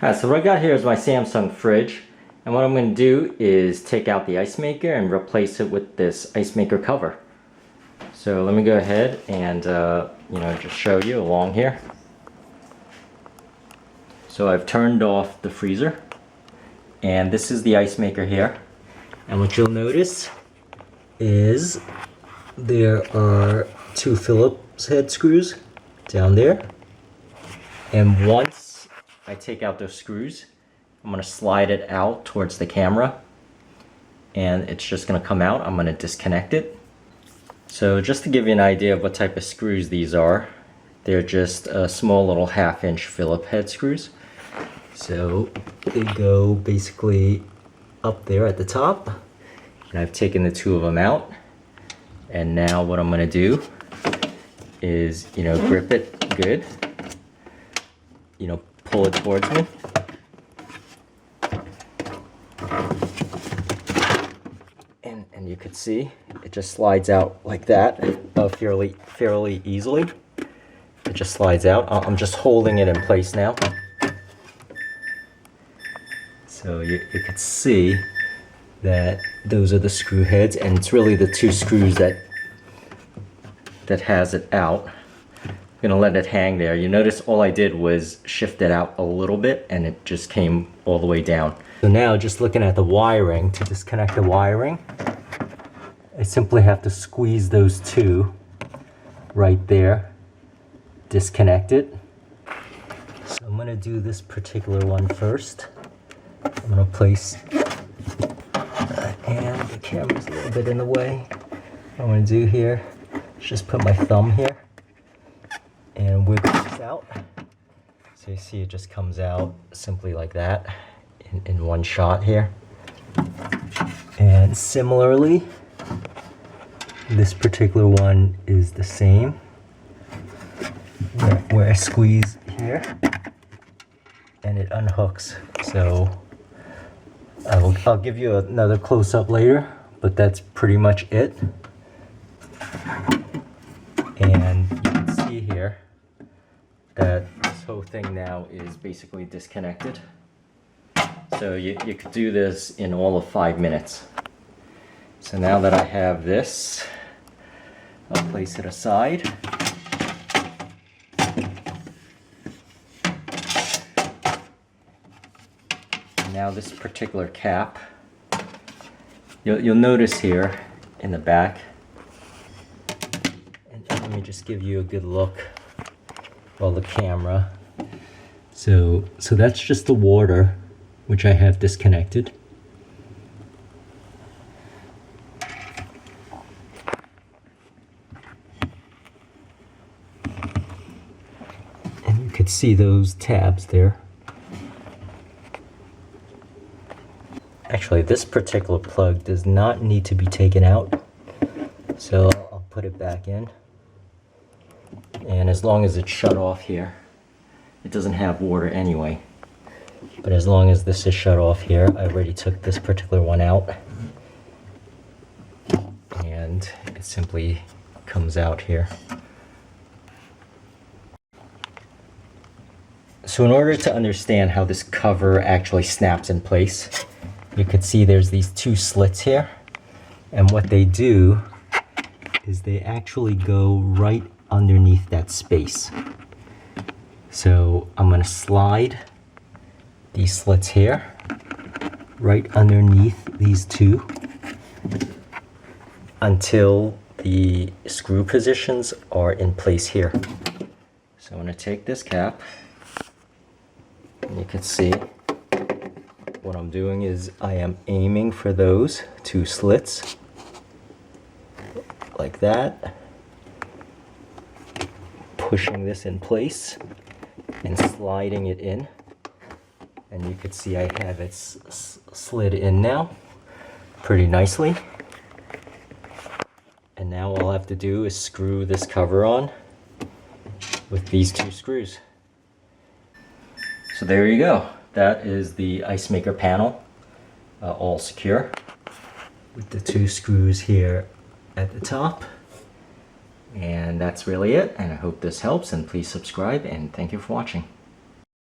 Alright, so what I got here is my Samsung fridge, and what I'm going to do is take out the ice maker and replace it with this ice maker cover. So let me go ahead and just show you along here. So I've turned off the freezer, and this is the ice maker here. And what you'll notice is there are two Phillips head screws down there, and once I take out those screws, I'm going to slide it out towards the camera, and it's just going to come out. I'm going to disconnect it. So just to give you an idea of what type of screws these are, they're just small little 1/2-inch Phillips head screws. So they go basically up there at the top, and I've taken the two of them out. And now what I'm going to do is, grip it good, pull it towards me. And you can see it just slides out like that fairly easily. It just slides out. I'm just holding it in place now. So you can see that those are the screw heads, and it's really the two screws that has it out. I'm gonna let it hang there. You notice all I did was shift it out a little bit, and it just came all the way down. So now, just looking at the wiring, to disconnect the wiring, I simply have to squeeze those two right there, disconnect it. So I'm gonna do this particular one first. I'm gonna place, and the camera's a little bit in the way. What I'm gonna do here is just put my thumb here and wiggle this out. So you see it just comes out simply like that in one shot here. And similarly, this particular one is the same, where I squeeze here and it unhooks. So I'll give you another close-up later, but that's pretty much it. And you can see here that this whole thing now is basically disconnected. So you could do this in all of 5 minutes. So now that I have this, I'll place it aside. Now this particular cap, you'll notice here in the back, and let me just give you a good look while the camera. So that's just the water, which I have disconnected. And you could see those tabs there. Actually, this particular plug does not need to be taken out, so I'll put it back in. And as long as it's shut off here, it doesn't have water anyway. But as long as this is shut off here, I already took this particular one out. And it simply comes out here. So in order to understand how this cover actually snaps in place, you could see there's these two slits here, and what they do is they actually go right underneath that space. So I'm going to slide these slits here right underneath these two until the screw positions are in place here. So I'm going to take this cap, and you can see what I'm doing is I am aiming for those two slits like that, pushing this in place and sliding it in, and you can see I have it slid in now pretty nicely. And now all I have to do is screw this cover on with these two screws. So there you go. That is the ice maker panel, all secure, with the two screws here at the top. And that's really it, and I hope this helps, and please subscribe, and thank you for watching.